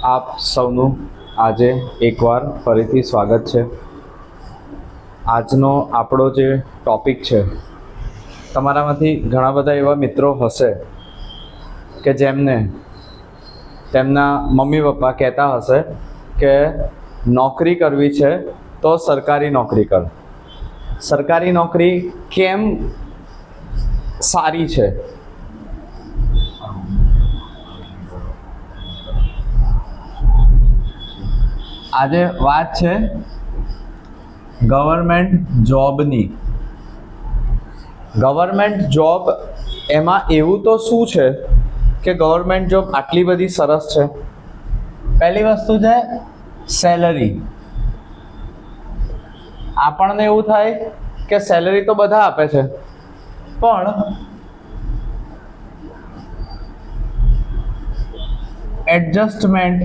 આપ સૌનું આજે એકવાર ફરીથી સ્વાગત છે. આજનો આપણો જે ટૉપિક છે, તમારામાંથી ઘણા બધા એવા મિત્રો હશે કે જેમને તેમના મમ્મી પપ્પા કહેતા હશે કે નોકરી કરવી છે તો સરકારી નોકરી કર. સરકારી નોકરી કેમ સારી છે? આજે વાત છે ગવર્મેન્ટ જોબની. ગવર્મેન્ટ જોબ એમાં એવું તો શું છે કે ગવર્મેન્ટ જોબ આટલી બધી સરસ છે? પહેલી વસ્તુ છે સેલરી. આપણને એવું થાય કે સેલરી તો બધા આપે છે, પણ એડજસ્ટમેન્ટ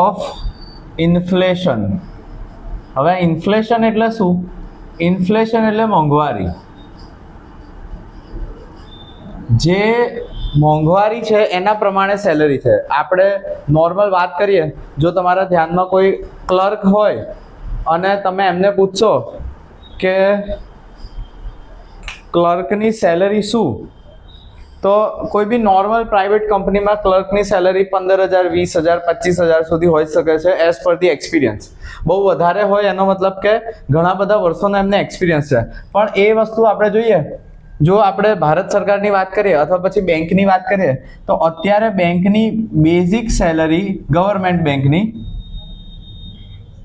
ઓફ ઇન્ફ્લેશન. હવે ઇન્ફ્લેશન એટલે શું? ઇન્ફ્લેશન એટલે મોંઘવારી. જે મોંઘવારી છે એના પ્રમાણે સેલરી છે. આપણે નોર્મલ વાત કરીએ, જો તમારા ધ્યાનમાં કોઈ ક્લર્ક હોય અને તમે એમને પૂછશો કે ક્લર્કની સેલરી શું, તો કોઈ બી નોર્મલ પ્રાઇવેટ કંપનીમાં ક્લર્કની સેલરી 15,000, 20,000, 25,000 સુધી હોઈ શકે છે, એઝ પર ધી એક્સપિરિયન્સ. બહુ વધારે હોય એનો મતલબ કે ઘણા બધા વર્ષોનો એમને એક્સપિરિયન્સ છે. પણ એ વસ્તુ આપણે જોઈએ, જો આપણે ભારત સરકારની વાત કરીએ અથવા પછી બેંકની વાત કરીએ, તો અત્યારે બેંકની બેઝિક સેલરી ગવર્મેન્ટ બેંકની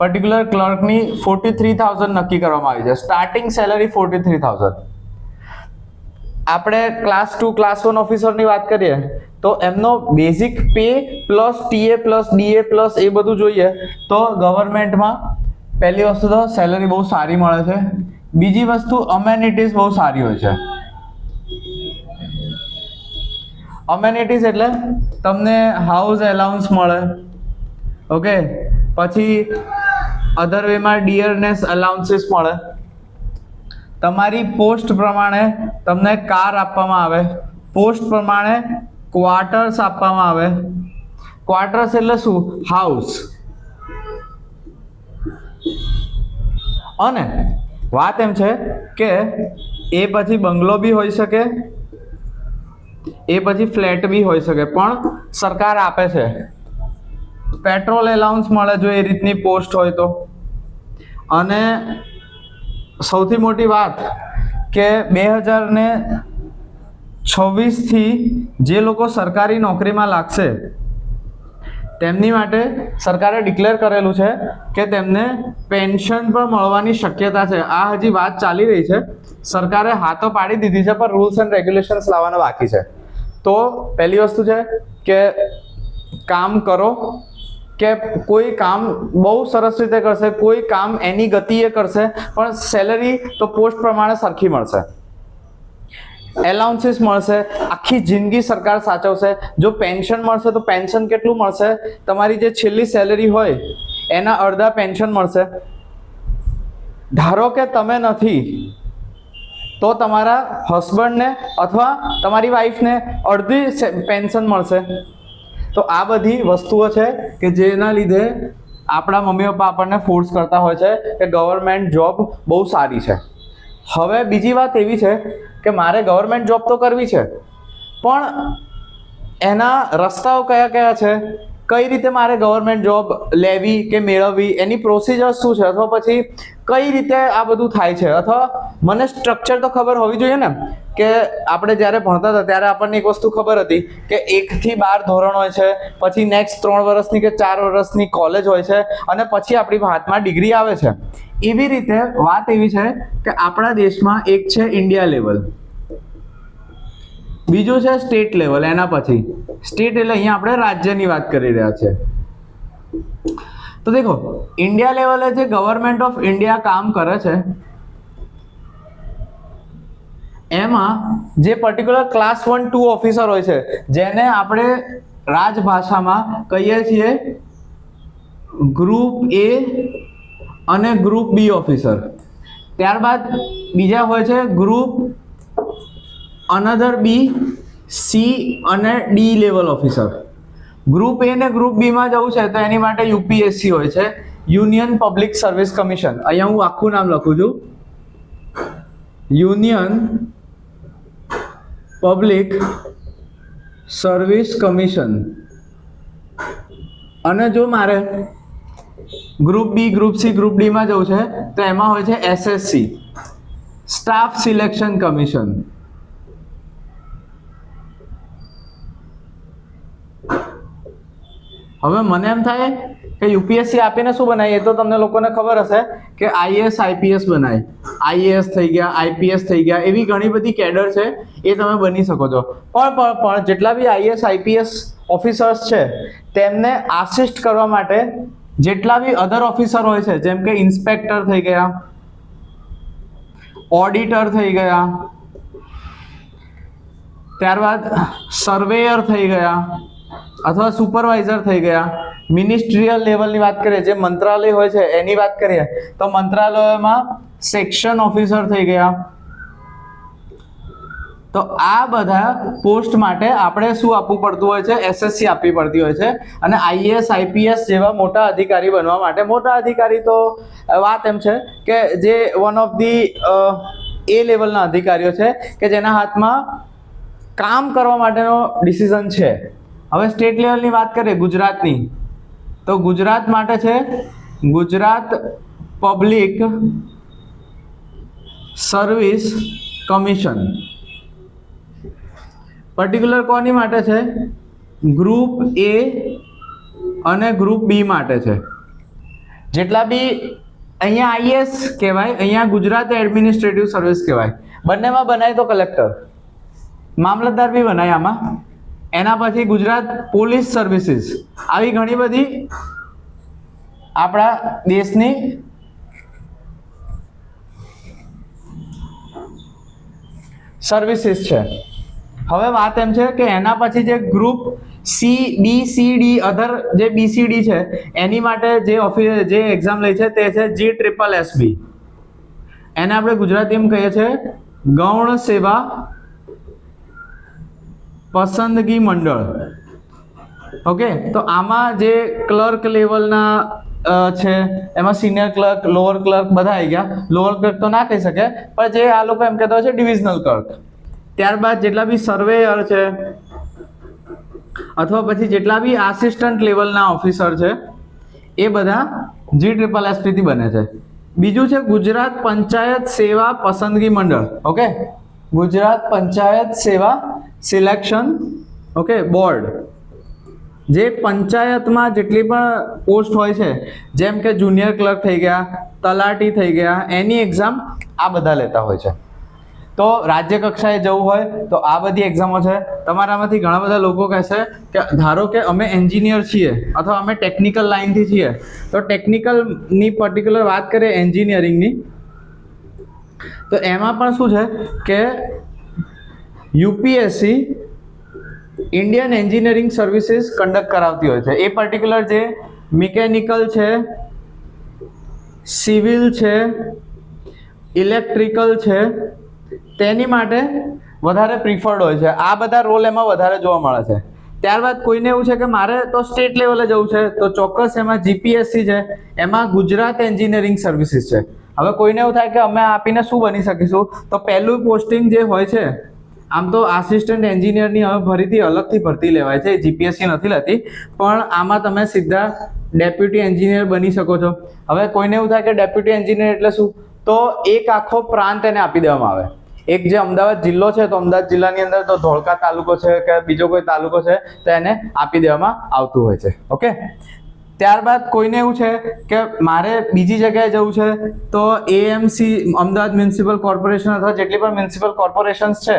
પર્ટિક્યુલર ક્લર્કની 43,000 નક્કી કરવામાં આવી છે. Starting salary 43,000. આપણે ક્લાસ 2, ક્લાસ 1 ઓફિસરની વાત કરીએ તો એમનો basic pay plus ટીએ plus DA plus એ બધું જોઈએ તો ગવર્મેન્ટમાં પહેલી વસ્તુ તો સેલરી બહુ સારી મળે છે. બીજી વસ્તુ અમેનિટીઝ બહુ સારી હોય છે. અમેનિટીઝ એટલે તમને હાઉસ એલાઉન્સ મળે, ઓકે, પછી અધર વેમાં ડિયરનેસ અલાઉન્સીસ મળે, તમારી પોસ્ટ પ્રમાણે તમને કાર આપવામાં આવે, પોસ્ટ પ્રમાણે ક્વાર્ટર્સ આપવામાં આવે. ક્વાર્ટર્સ એટલે શું? હાઉસ. અને વાત એમ છે કે એ પછી બંગલો બી હોઈ શકે, એ પછી ફ્લેટ બી હોઈ શકે, પણ સરકાર આપે છે. પેટ્રોલ એલાઉન્સ મળે જો એ રીતની પોસ્ટ હોય તો. અને સૌથી મોટી વાત કે 2026થી જે લોકો સરકારી નોકરીમાં લાગશે તેમની માટે સરકારે ડિક્લેર કરેલું છે કે તેમને પેન્શન પણ મળવાની શક્યતા છે. આ હજી વાત ચાલી રહી છે. સરકારે હાથો પાડી દીધી છે, પણ રૂલ્સ એન્ડ રેગ્યુલેશન્સ લાવવાના બાકી છે. તો પહેલી વસ્તુ છે કે કામ કરો, કે કોઈ કામ બહુ સરસ રીતે કરશે, કોઈ કામ એની ગતિએ કરશે, પણ સેલરી તો પોસ્ટ પ્રમાણે સરખી મળશે. એલાઉન્સીસ મળશે, આખી જિંદગી સરકાર સાચવશે. જો પેન્શન મળશે તો પેન્શન કેટલું મળશે? તમારી જે છેલ્લી સેલરી હોય એના અડધા પેન્શન મળશે. ધારો કે તમે નથી તો તમારા હસબન્ડને અથવા તમારી વાઈફને અડધી પેન્શન મળશે. તો આ બધી વસ્તુઓ છે કે જેના લીધે આપણા મમ્મી પપ્પા આપણને ફોર્સ કરતા હોય છે કે ગવર્મેન્ટ જોબ બહુ સારી છે. હવે બીજી વાત એવી છે કે મારે ગવર્મેન્ટ જોબ તો કરવી છે, પણ એના રસ્તાઓ કયા કયા છે, કઈ રીતે મારે ગવર્મેન્ટ જોબ લેવી કે મેળવવી, એની પ્રોસિજર શું છે, અથવા પછી કઈ રીતે આ બધું થાય છે, અથવા મને સ્ટ્રક્ચર તો ખબર હોવી જોઈએ ને. કે આપણે જ્યારે ભણતા હતા ત્યારે આપણને એક વસ્તુ ખબર હતી કે 1 થી 12 ધોરણ હોય છે, પછી નેક્સ્ટ 3 વર્ષની કે 4 વર્ષની કોલેજ હોય છે, અને પછી આપણી હાથમાં ડિગ્રી આવે છે. એવી રીતે વાત એવી છે કે આપણા દેશમાં એક છે ઇન્ડિયા લેવલ, બીજું છે સ્ટેટ લેવલ. એના પછી સ્ટેટ એટલે અહીંયા આપણે રાજ્યની વાત કરી રહ્યા છે. તો દેખો, ઇન્ડિયા લેવલે જે ગવર્મેન્ટ ઓફ ઇન્ડિયા કામ કરે છે એમાં જે પર્ટિક્યુલર ક્લાસ 1, 2 ઓફિસર હોય છે, જેને આપણે રાજભાષામાં કહીએ છીએ ગ્રુપ એ અને ગ્રુપ બી ઓફિસર. ત્યારબાદ બીજા હોય છે ગ્રુપ અનધર બી, સી અને ડી લેવલ ઓફિસર. ગ્રુપ એ ને ગ્રુપ બી માં જવું છે તો એની માટે યુપીએસસી હોય છે, યુનિયન પબ્લિક સર્વિસ કમિશન. અહીંયા હું આખું નામ લખું છું, યુનિયન પબ્લિક સર્વિસ કમિશન. અને જો મારે group B, group C, group D માં જવું છે તો એમાં હોય છે એસએસસી, સ્ટાફ સિલેક્શન કમિશન. હવે મને એમ થાય કે યુપીએસસી આપીને શું બનાવીએ, તો તમને લોકોને ખબર હશે કે આઈએએસ આઈપીએસ બનાય, આઈએએસ થઈ ગયા, આઈપીએસ થઈ ગયા, એવી ઘણી બધી કેડર છે એ તમે બની શકો છો. પણ જેટલા બી આઈએએસ આઈપીએસ ઓફિસર્સ છે તેમને આસિસ્ટ કરવા માટે જેટલા બી અધર ઓફિસર હોય છે, જેમ કે ઇન્સ્પેક્ટર થઈ ગયા, ઓડિટર થઈ ગયા, ત્યારબાદ સર્વેયર થઈ ગયા અથવા સુપરવાઇઝર થઈ ગયા, મિનિસ્ટ્રીયલ લેવલની વાત કરીએ, જે મંત્રાલય હોય છે એની વાત કરીએ તો મંત્રાલયોમાં સેક્શન ઓફિસર થઈ ગયા. તો આ બધા પોસ્ટ માટે આપણે શું આપવું પડતું હોય છે, એસએસસી આપવી પડતી હોય છે. અને આઈએએસ આઈપીએસ જેવા મોટા અધિકારી બનવા માટે, મોટા અધિકારી તો વાત એમ છે કે જે વન ઓફ ધી એ લેવલના અધિકારીઓ છે કે જેના હાથમાં કામ કરવા માટેનો ડિસિઝન છે. હવે સ્ટેટ લેવલની વાત કરીએ ગુજરાતની, તો ગુજરાત માટે છે Gujarat public service commission. Particular કોની માટે છે, ગ્રુપ એ અને ગ્રુપ બી માટે છે. જેટલા બી અહીંયા આઈએએસ કહેવાય, અહીંયા ગુજરાત એડમિનિસ્ટ્રેટિવ સર્વિસ કહેવાય. બંનેમાં બનાય તો કલેક્ટર, મામલતદાર બી બનાય આમાં. એના પછી ગુજરાત પોલીસ સર્વિસીસ, આવી ઘણી બધી આપણા દેશની સર્વિસીસ છે. હવે વાત એમ છે કે એના પછી જે ગ્રુપ સી, બી, સી, ડી, અધર જે બીસીડી છે એની માટે જે એક્ઝામ લે છે તે છે GSSB. એને આપણે ગુજરાતીમાં કહીએ છીએ ગૌણ સેવા પસંદગી મંડળ. ઓકે, તો આમાં જે ક્લર્ક લેવલના છે એમાં સિનિયર ક્લર્ક, લોઅર ક્લર્ક બધા આવી ગયા. લોઅર ક્લર્ક તો ના કહી શકે, પણ જે આ લોકો એમ કહેતા હોય છે ડિવિઝનલ ક્લર્ક. ત્યારબાદ જેટલા બી સર્વેયર છે અથવા પછી જેટલા બી આસિસ્ટન્ટ લેવલના ઓફિસર છે એ બધા GSSB થી બને છે. બીજું છે ગુજરાત પંચાયત સેવા પસંદગી મંડળ. ઓકે, ગુજરાત પંચાયત સેવા સિલેક્શન બોર્ડ. જે પંચાયતમાં જેટલી પણ પોસ્ટ હોય છે, જેમ કે જુનિયર ક્લર્ક થઈ ગયા, તલાટી થઈ ગયા, એની એક્ઝામ આ બધા લેતા હોય છે. તો રાજ્ય કક્ષાએ જવું હોય તો આ બધી એક્ઝામો છે. તમારામાંથી ઘણા બધા લોકો કહેશે કે ધારો કે અમે એન્જિનિયર છીએ અથવા અમે ટેકનિકલ લાઇનથી છીએ, તો ટેકનિકલની પર્ટિક્યુલર વાત કરીએ એન્જિનિયરિંગની, તો એમાં પણ શું છે કે UPSC Indian engineering services conduct કરાવતી હોય છે. એ પર્ટિક્યુલર જે મિકેનિકલ છે, સિવિલ છે, ઇલેક્ટ્રિકલ છે, તેની માટે વધારે પ્રિફર્ડ હોય છે. આ બધા રોલ એમાં વધારે જોવા મળે છે. ત્યારબાદ કોઈને એવું છે કે મારે તો સ્ટેટ લેવલે જવું છે, તો ચોક્કસ એમાં જીપીએસસી છે, એમાં ગુજરાત એન્જિનિયરિંગ સર્વિસીસ છે. હવે કોઈને એવું થાય કે અમે આપીને શું બની શકીશું, તો પહેલું પોસ્ટિંગ જે હોય છે, આમ તો આસિસ્ટન્ટ એન્જિનિયરની હવે ફરીથી અલગથી ભરતી લેવાય છે, જીપીએસસી નથી લેતી, પણ આમાં તમે સીધા ડેપ્યુટી એન્જિનિયર બની શકો છો. હવે કોઈને એવું થાય કે ડેપ્યુટી એન્જિનિયર એટલે શું, તો એક આખો પ્રાંત એને આપી દેવામાં આવે. એક જે અમદાવાદ જિલ્લો છે, તો અમદાવાદ જિલ્લાની અંદર તો ધોળકા તાલુકો છે કે બીજો કોઈ તાલુકો છે, તો એને આપી દેવામાં આવતું હોય છે. ઓકે, ત્યારબાદ કોઈને એવું છે કે મારે બીજી જગ્યાએ જવું છે, તો એએમસી અમદાવાદ મ્યુનિસિપલ કોર્પોરેશન અથવા જેટલી પણ મ્યુનિસિપલ કોર્પોરેશન્સ છે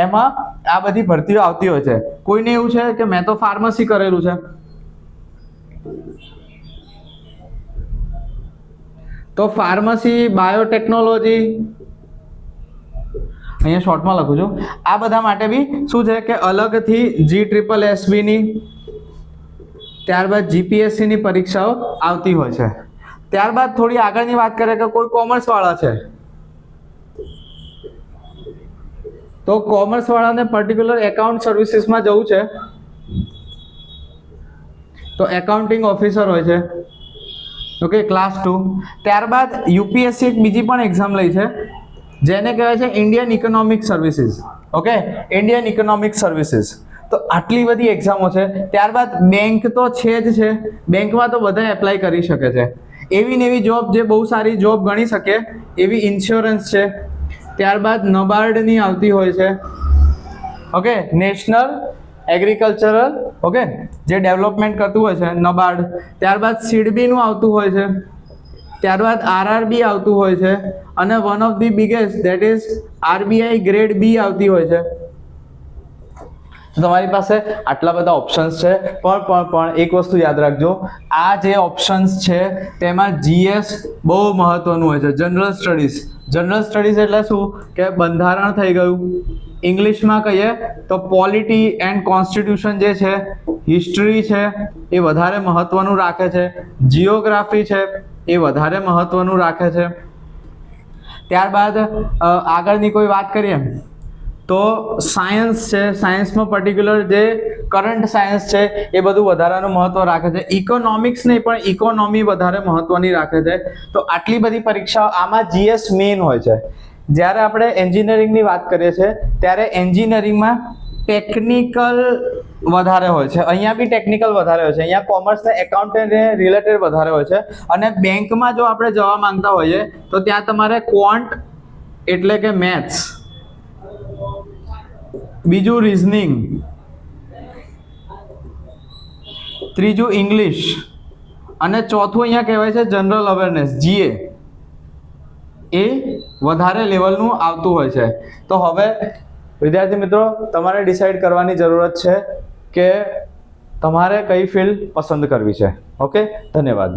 એમાં આ બધી ભરતીઓ આવતી હોય છે. કોઈને એવું છે કે મેં તો ફાર્મસી કરેલું છે, તો ફાર્મસી, બાયોટેકનોલોજી, અહીંયા શોર્ટમાં લખું છું. આ બધા માટે બી શું છે કે અલગથી GSSB ની, ત્યારબાદ જીપીએસસી ની પરીક્ષાઓ આવતી હોય છે. ત્યારબાદ થોડી આગળની વાત કરીએ કે કોઈ કોમર્સ વાળા છે, તો કોમર્સ વાળાને પર્ટિક્યુલર એકાઉન્ટ સર્વિસીસમાં જવું છે, તો એકાઉન્ટિંગ ઓફિસર હોય છે, ઓકે, ક્લાસ 2. ત્યારબાદ યુપીએસસી એક બીજી પણ એક્ઝામ લઈ છે જેને કહેવાય છે Indian economic services, okay, Indian economic services. તો આટલી બધી એક્ઝામો છે. ત્યારબાદ બેંક તો છે જ છે, બેંકમાં તો બધા એપ્લાય કરી શકે છે. એવી ને એવી જોબ જે બહુ સારી જોબ ગણી શકે એવી ઇન્સ્યોરન્સ છે. ત્યારબાદ નબાર્ડની આવતી હોય છે, ઓકે, નેશનલ એગ્રીકલ્ચરલ, ઓકે, જે ડેવલપમેન્ટ કરતું હોય છે નબાર્ડ. ત્યારબાદ સિડબીનું આવતું હોય છે. ત્યારબાદ આરઆરબી આવતું હોય છે અને one of the biggest that is RBI grade B આવતી હોય છે. તમારી પાસે આટલા બધા ઓપ્શન્સ છે, પણ એક વસ્તુ યાદ રાખજો, આ જે ઓપ્શન્સ છે તેમાં જીએસ બહુ મહત્વનું હોય છે. જનરલ સ્ટડીઝ એટલે શું કે બંધારણ થઈ ગયું, ઇંગ્લિશમાં કહીએ તો પોલિટી એન્ડ કોન્સ્ટિટ્યુશન જે છે, હિસ્ટ્રી છે એ વધારે મહત્વનું રાખે છે, જિયોગ્રાફી છે એ વધારે મહત્વનું રાખે છે. ત્યારબાદ આગળની કોઈ વાત કરીએ તો સાયન્સ છે, સાયન્સમાં પર્ટિક્યુલર જે કરંટ સાયન્સ છે એ બધું વધારાનું મહત્વ રાખે છે. ઇકોનોમિક્સ નહીં પણ ઇકોનોમી વધારે મહત્વની રાખે છે. તો આટલી બધી પરીક્ષાઓ, આમાં જીએસ મેઇન હોય છે. જ્યારે આપણે એન્જિનિયરિંગની વાત કરીએ છીએ ત્યારે એન્જિનિયરિંગમાં ટેકનિકલ વધારે હોય છે, અહીંયા બી ટેકનિકલ વધારે હોય છે, અહીંયા કોમર્સ ને એકાઉન્ટને રિલેટેડ વધારે હોય છે. અને બેંકમાં જો આપણે જવા માંગતા હોઈએ તો ત્યાં તમારે ક્વોન્ટ એટલે કે મેથ્સ, બીજું રીઝનિંગ, ત્રીજું ઇંગ્લિશ અને ચોથું અહીંયા કહેવાય છે જનરલ અવેરનેસ, જીએ, એ વધારે લેવલનું આવતું હોય છે. તો હવે વિદ્યાર્થી મિત્રો તમારે ડિસાઈડ કરવાની જરૂરત છે કે તમારે કઈ ફિલ્ડ પસંદ કરવી છે. ઓકે, ધન્યવાદ.